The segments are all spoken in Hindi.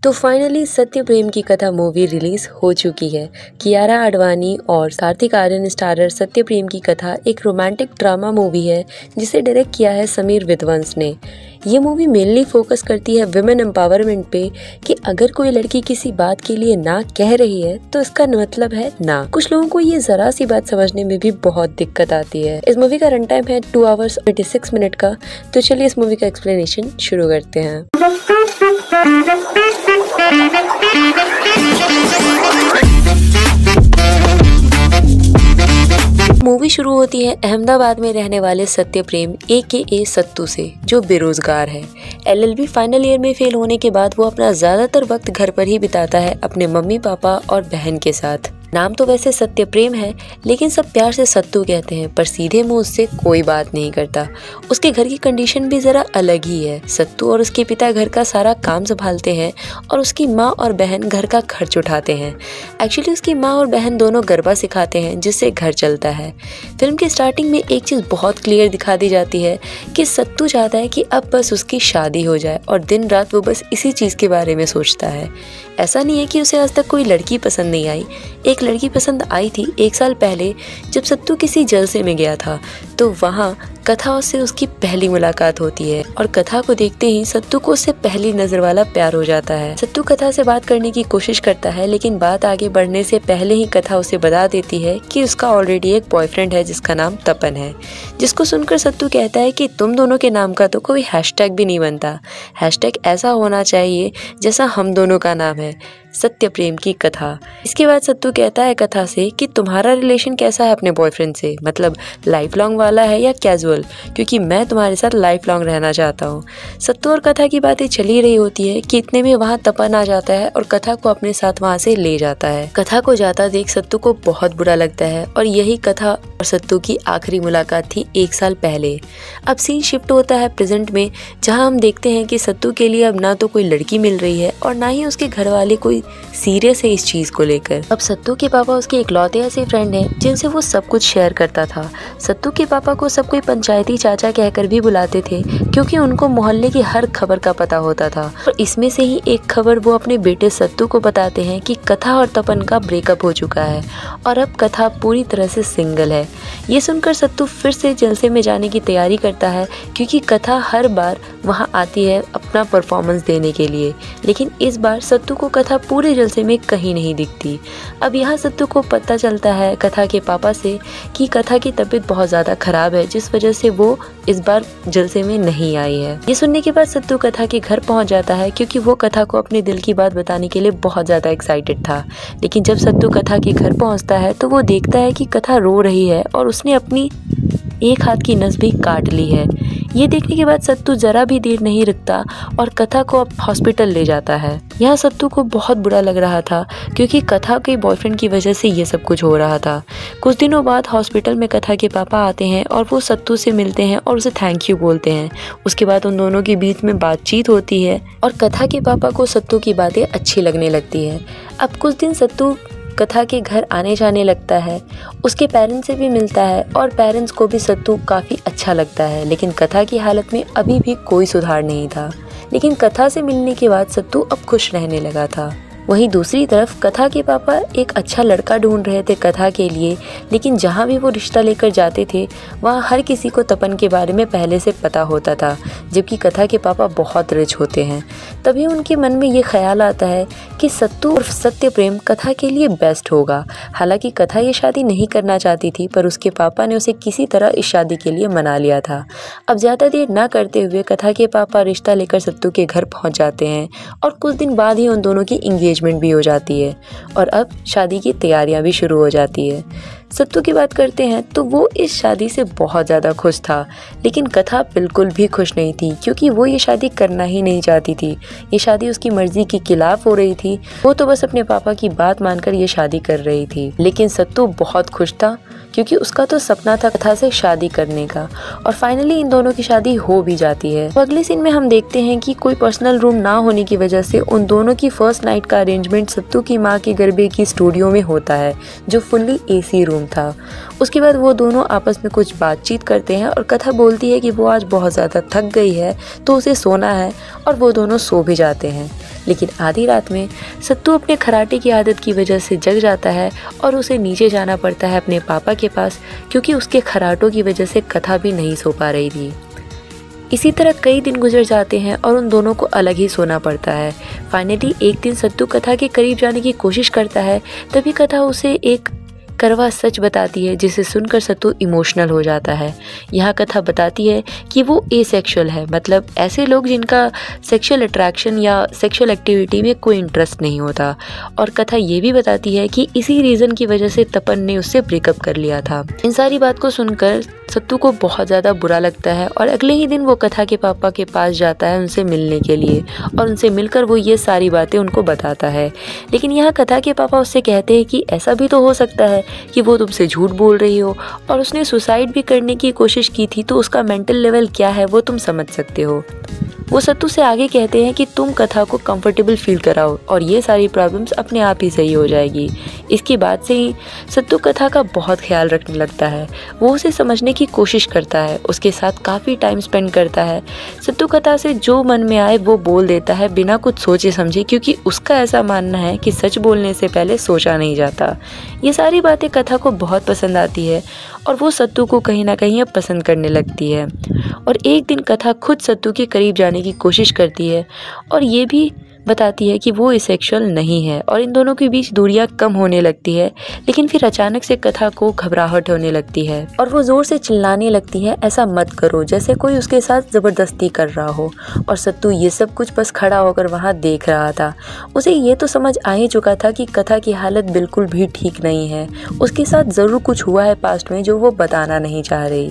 तो फाइनली सत्य प्रेम की कथा मूवी रिलीज हो चुकी है। कियारा आडवाणी और कार्तिक आर्यन स्टारर सत्य प्रेम की कथा एक रोमांटिक ड्रामा मूवी है जिसे डायरेक्ट किया है समीर विद्वंस ने। ये मूवी मेनली फोकस करती है विमेन एम्पावरमेंट पे कि अगर कोई लड़की किसी बात के लिए ना कह रही है तो इसका मतलब है ना। कुछ लोगों को ये जरा सी बात समझने में भी बहुत दिक्कत आती है। इस मूवी का रन टाइम है 2 आवर्स 26 मिनट का। तो चलिए इस मूवी का एक्सप्लेनेशन शुरू करते हैं। मूवी शुरू होती है अहमदाबाद में रहने वाले सत्य प्रेम AKA सत्तू से, जो बेरोजगार है। LLB फाइनल ईयर में फेल होने के बाद वो अपना ज्यादातर वक्त घर पर ही बिताता है अपने मम्मी पापा और बहन के साथ। नाम तो वैसे सत्य प्रेम है, लेकिन सब प्यार से सत्तू कहते हैं, पर सीधे मुंह उससे कोई बात नहीं करता। उसके घर की कंडीशन भी जरा अलग ही है। सत्तू और उसके पिता घर का सारा काम संभालते हैं और उसकी माँ और बहन घर का खर्च उठाते हैं। एक्चुअली उसकी माँ और बहन दोनों गरबा सिखाते हैं जिससे घर चलता है। फिल्म की स्टार्टिंग में एक चीज़ बहुत क्लियर दिखा दी जाती है कि सत्तू चाहता है कि अब बस उसकी शादी हो जाए और दिन रात वो बस इसी चीज़ के बारे में सोचता है। ऐसा नहीं है कि उसे आज तक कोई लड़की पसंद नहीं आई। एक लड़की पसंद आई थी 1 साल पहले, जब सत्तू किसी जलसे में गया था। तो वहाँ कथा से उसकी पहली मुलाकात होती है और कथा को देखते ही सत्तू को उससे पहली नजर वाला प्यार हो जाता है। सत्तू कथा से बात करने की कोशिश करता है, लेकिन बात आगे बढ़ने से पहले ही कथा उसे बता देती है कि उसका ऑलरेडी एक बॉयफ्रेंड है जिसका नाम तपन है। जिसको सुनकर सत्तू कहता है कि तुम दोनों के नाम का तो कोई हैशटैग भी नहीं बनता। हैशटैग ऐसा होना चाहिए जैसा हम दोनों का नाम है, सत्य प्रेम की कथा। इसके बाद सत्तू कहता है कथा से कि तुम्हारा रिलेशन कैसा है अपने बॉयफ्रेंड से, मतलब लाइफ लॉन्ग वाला है या कैजुअल, क्योंकि मैं तुम्हारे साथ लाइफ लॉन्ग रहना चाहता हूँ। सत्तू और कथा की बातें चली रही होती है कि इतने में वहाँ तपन आ जाता है और कथा को अपने साथ वहाँ से ले जाता है। कथा को जाता देख सत्तू को बहुत बुरा लगता है और यही कथा और सत्तू की आखिरी मुलाकात थी 1 साल पहले। अब सीन शिफ्ट होता है प्रेजेंट में, जहाँ हम देखते हैं कि सत्तू के लिए अब ना तो कोई लड़की मिल रही है और ना ही उसके घर वाले कोई सीरियस है इस चीज को लेकर। अब सत्तू के पापा उसके इकलौते ऐसे फ्रेंड हैं जिनसे वो सब कुछ शेयर करता था। सत्तू के पापा को सब कोई पंचायती चाचा कहकर भी बुलाते थे, क्योंकि उनको मोहल्ले की हर खबर का पता होता था। और इसमें से ही एक खबर वो अपने बेटे सत्तू को बताते हैं कि कथा और तपन का ब्रेकअप हो चुका है और अब कथा पूरी तरह से सिंगल है। ये सुनकर सत्तू फिर से जलसे में जाने की तैयारी करता है, क्योंकि कथा हर बार वहाँ आती है अपना परफॉर्मेंस देने के लिए, लेकिन इस बार सत्तू को कथा पूरे जलसे में कहीं नहीं दिखती। अब यहाँ सत्तू को पता चलता है कथा के पापा से कि कथा की तबीयत बहुत ज़्यादा खराब है, जिस वजह से वो इस बार जलसे में नहीं आई है। ये सुनने के बाद सत्तू कथा के घर पहुँच जाता है, क्योंकि वो कथा को अपने दिल की बात बताने के लिए बहुत ज़्यादा एक्साइटेड था। लेकिन जब सत्तू कथा के घर पहुँचता है तो वो देखता है कि कथा रो रही है और उसने अपनी एक हाथ की नस भी काट ली है। ये देखने के बाद सत्तू जरा भी देर नहीं रुकता और कथा को अब हॉस्पिटल ले जाता है। यहाँ सत्तू को बहुत बुरा लग रहा था, क्योंकि कथा के बॉयफ्रेंड की वजह से ये सब कुछ हो रहा था। कुछ दिनों बाद हॉस्पिटल में कथा के पापा आते हैं और वो सत्तू से मिलते हैं और उसे थैंक यू बोलते हैं। उसके बाद उन दोनों के बीच में बातचीत होती है और कथा के पापा को सत्तू की बातें अच्छी लगने लगती है। अब कुछ दिन सत्तू कथा के घर आने जाने लगता है, उसके पेरेंट्स से भी मिलता है और पेरेंट्स को भी सत्तू काफ़ी अच्छा लगता है। लेकिन कथा की हालत में अभी भी कोई सुधार नहीं था। लेकिन कथा से मिलने के बाद सत्तू अब खुश रहने लगा था। वहीं दूसरी तरफ कथा के पापा एक अच्छा लड़का ढूंढ रहे थे कथा के लिए, लेकिन जहाँ भी वो रिश्ता लेकर जाते थे वहाँ हर किसी को तपन के बारे में पहले से पता होता था, जबकि कथा के पापा बहुत रिच होते हैं। तभी उनके मन में ये ख्याल आता है कि सत्तू और सत्य प्रेम कथा के लिए बेस्ट होगा। हालांकि कथा ये शादी नहीं करना चाहती थी, पर उसके पापा ने उसे किसी तरह इस शादी के लिए मना लिया था। अब ज़्यादा देर ना करते हुए कथा के पापा रिश्ता लेकर सत्तू के घर पहुँच जाते हैं और कुछ दिन बाद ही उन दोनों की एंगेजमेंट भी हो जाती है और अब शादी की तैयारियां भी शुरू हो जाती है। सत्तू की बात करते हैं तो वो इस शादी से बहुत ज़्यादा खुश था, लेकिन कथा बिल्कुल भी खुश नहीं थी, क्योंकि वो ये शादी करना ही नहीं चाहती थी। ये शादी उसकी मर्जी के खिलाफ हो रही थी। वो तो बस अपने पापा की बात मानकर ये शादी कर रही थी। लेकिन सत्तू बहुत खुश था, क्योंकि उसका तो सपना था कथा से शादी करने का। और फाइनली इन दोनों की शादी हो भी जाती है। तो अगले सीन में हम देखते हैं कि कोई पर्सनल रूम ना होने की वजह से उन दोनों की फर्स्ट नाइट का अरेंजमेंट सत्तू की माँ के गर्भे की स्टूडियो में होता है, जो फुल्ली एसी रूम था। उसके बाद वो दोनों आपस में कुछ बातचीत करते हैं और कथा बोलती है कि वो आज बहुत ज़्यादा थक गई है तो उसे सोना है, और वो दोनों सो भी जाते हैं। लेकिन आधी रात में सत्तू अपने खराटे की आदत की वजह से जग जाता है और उसे नीचे जाना पड़ता है अपने पापा के पास, क्योंकि उसके खराटों की वजह से कथा भी नहीं सो पा रही थी। इसी तरह कई दिन गुजर जाते हैं और उन दोनों को अलग ही सोना पड़ता है। फाइनली एक दिन सत्तू कथा के करीब जाने की कोशिश करता है, तभी कथा उसे एक कड़वा सच बताती है, जिसे सुनकर सत्तू इमोशनल हो जाता है। यहाँ कथा बताती है कि वो एसेक्सुअल है, मतलब ऐसे लोग जिनका सेक्सुअल अट्रैक्शन या सेक्सुअल एक्टिविटी में कोई इंटरेस्ट नहीं होता। और कथा ये भी बताती है कि इसी रीज़न की वजह से तपन ने उससे ब्रेकअप कर लिया था। इन सारी बात को सुनकर सत्तू को बहुत ज़्यादा बुरा लगता है और अगले ही दिन वो कथा के पापा के पास जाता है उनसे मिलने के लिए, और उनसे मिलकर वो ये सारी बातें उनको बताता है। लेकिन यहाँ कथा के पापा उससे कहते हैं कि ऐसा भी तो हो सकता है कि वो तुमसे झूठ बोल रही हो, और उसने सुसाइड भी करने की कोशिश की थी, तो उसका मेंटल लेवल क्या है वो तुम समझ सकते हो। वो सत्तू से आगे कहते हैं कि तुम कथा को कंफर्टेबल फील कराओ और ये सारी प्रॉब्लम्स अपने आप ही सही हो जाएगी। इसके बाद से ही सत्तू कथा का बहुत ख्याल रखने लगता है। वो उसे समझने की कोशिश करता है, उसके साथ काफ़ी टाइम स्पेंड करता है। सत्तू कथा से जो मन में आए वो बोल देता है बिना कुछ सोचे समझे, क्योंकि उसका ऐसा मानना है कि सच बोलने से पहले सोचा नहीं जाता। ये सारी बातें कथा को बहुत पसंद आती है और वो सत्तू को कहीं ना कहीं अब पसंद करने लगती है। और एक दिन कथा खुद सत्तू के करीब जाने की कोशिश करती है और ये भी बताती है कि वो एसेक्सुअल नहीं है, और इन दोनों के बीच दूरियां कम होने लगती है। लेकिन फिर अचानक से कथा को घबराहट होने लगती है और वो जोर से चिल्लाने लगती है, ऐसा मत करो, जैसे कोई उसके साथ ज़बरदस्ती कर रहा हो। और सत्तू ये सब कुछ बस खड़ा होकर वहाँ देख रहा था। उसे ये तो समझ आ ही चुका था कि कथा की हालत बिल्कुल भी ठीक नहीं है, उसके साथ ज़रूर कुछ हुआ है पास्ट में जो वो बताना नहीं चाह रही।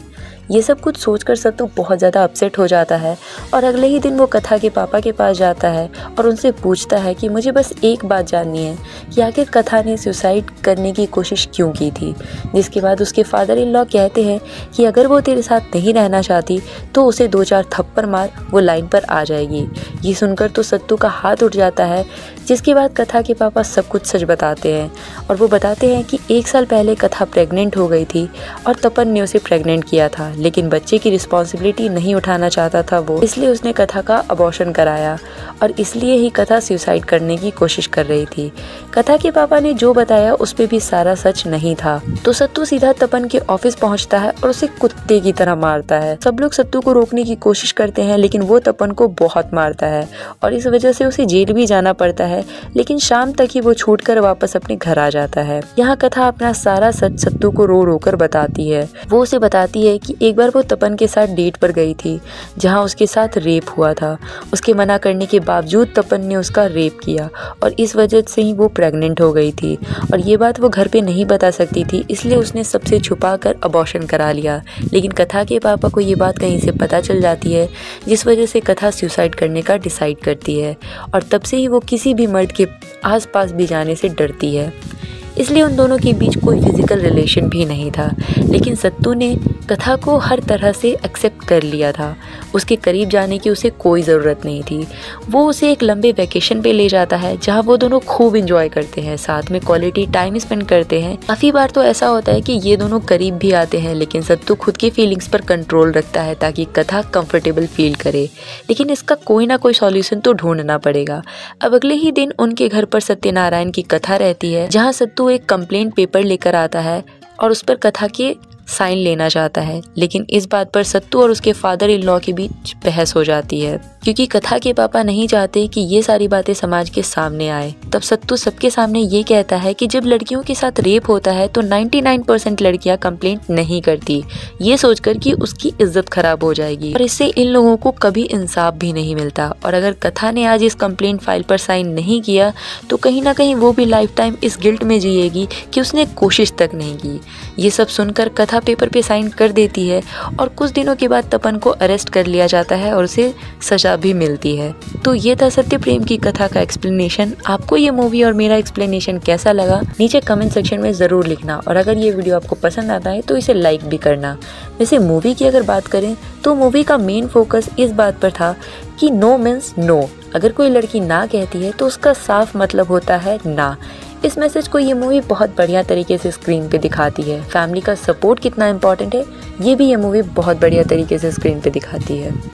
ये सब कुछ सोचकर सत्तू बहुत ज़्यादा अपसेट हो जाता है और अगले ही दिन वो कथा के पापा के पास जाता है और उनसे पूछता है कि मुझे बस एक बात जाननी है कि आखिर कथा ने सुसाइड करने की कोशिश क्यों की थी। जिसके बाद उसके फादर इन लॉ कहते हैं कि अगर वो तेरे साथ नहीं रहना चाहती तो उसे 2-4 थप्पड़ मार, वो लाइन पर आ जाएगी। ये सुनकर तो सत्तू का हाथ उठ जाता है। जिसके बाद कथा के पापा सब कुछ सच बताते हैं और वो बताते हैं कि 1 साल पहले कथा प्रेग्नेंट हो गई थी और तपन ने उसे प्रेग्नेंट किया था, लेकिन बच्चे की रिस्पॉन्सिबिलिटी नहीं उठाना चाहता था वो, इसलिए उसने कथा का अबॉर्शन कराया और इसलिए ही कथा सुसाइड करने की कोशिश कर रही थी। कथा के पापा ने जो बताया उस पे भी सारा सच नहीं था। तो सत्तू सीधा तपन के ऑफिस पहुंचता है और उसे कुत्ते की तरह मारता है। सब लोग सत्तू को रोकने की कोशिश करते हैं, लेकिन वो तपन को बहुत मारता है और इस वजह से उसे जेल भी जाना पड़ता है। लेकिन शाम तक ही वो छूटकर वापस अपने घर आ जाता है। यहाँ कथा अपना सारा सच सत्तू को रो रो कर बताती है। वो उसे बताती है कि एक बार वो तपन के साथ डेट पर गई थी जहाँ उसके साथ रेप हुआ था। उसके मना करने के बावजूद तपन ने उसका रेप किया और इस वजह से ही वो प्रेग्नेंट हो गई थी और ये बात वो घर पे नहीं बता सकती थी, इसलिए उसने सबसे छुपा कर अबॉर्शन करा लिया। लेकिन कथा के पापा को ये बात कहीं से पता चल जाती है, जिस वजह से कथा सुसाइड करने का डिसाइड करती है और तब से ही वो किसी भी मर्द के आसपास भी जाने से डरती है। इसलिए उन दोनों के बीच कोई फिजिकल रिलेशन भी नहीं था। लेकिन सत्तू ने कथा को हर तरह से एक्सेप्ट कर लिया था। उसके करीब जाने की उसे कोई ज़रूरत नहीं थी। वो उसे एक लंबे वैकेशन पे ले जाता है जहाँ वो दोनों खूब इंजॉय करते हैं, साथ में क्वालिटी टाइम स्पेंड करते हैं। काफ़ी बार तो ऐसा होता है कि ये दोनों करीब भी आते हैं, लेकिन सत्तू खुद की फीलिंग्स पर कंट्रोल रखता है ताकि कथा कंफर्टेबल फील करे। लेकिन इसका कोई ना कोई सॉल्यूशन तो ढूंढना पड़ेगा। अब अगले ही दिन उनके घर पर सत्यनारायण की कथा रहती है, जहाँ सत्तू एक कंप्लेंट पेपर लेकर आता है और उस पर कथा के साइन लेना चाहता है। लेकिन इस बात पर सत्तू और उसके फादर इन लॉ के बीच बहस हो जाती है, क्योंकि कथा के पापा नहीं चाहते कि ये सारी बातें समाज के सामने आए। तब सत्तू सबके सामने ये कहता है कि जब लड़कियों के साथ रेप होता है तो 99% लड़कियां कंप्लेंट नहीं करती, ये सोचकर कि उसकी इज्जत खराब हो जाएगी और इससे इन लोगों को कभी इंसाफ भी नहीं मिलता। और अगर कथा ने आज इस कंप्लेंट फाइल पर साइन नहीं किया तो कहीं ना कहीं वो भी लाइफ टाइम इस गिल्ट में जिएगी कि उसने कोशिश तक नहीं की। ये सब सुनकर कथा पेपर पे साइन कर देती है और कुछ दिनों के बाद तपन को अरेस्ट कर लिया जाता है और उसे सजा भी मिलती है। तो ये था सत्य प्रेम की कथा का एक्सप्लेनेशन। आपको ये मूवी और मेरा एक्सप्लेनेशन कैसा लगा नीचे कमेंट सेक्शन में ज़रूर लिखना, और अगर ये वीडियो आपको पसंद आता है तो इसे लाइक भी करना। वैसे मूवी की अगर बात करें तो मूवी का मेन फोकस इस बात पर था कि नो मीन्स नो। अगर कोई लड़की ना कहती है तो उसका साफ मतलब होता है ना। इस मैसेज को ये मूवी बहुत बढ़िया तरीके से स्क्रीन पे दिखाती है। फैमिली का सपोर्ट कितना इम्पोर्टेंट है ये भी ये मूवी बहुत बढ़िया तरीके से स्क्रीन पे दिखाती है।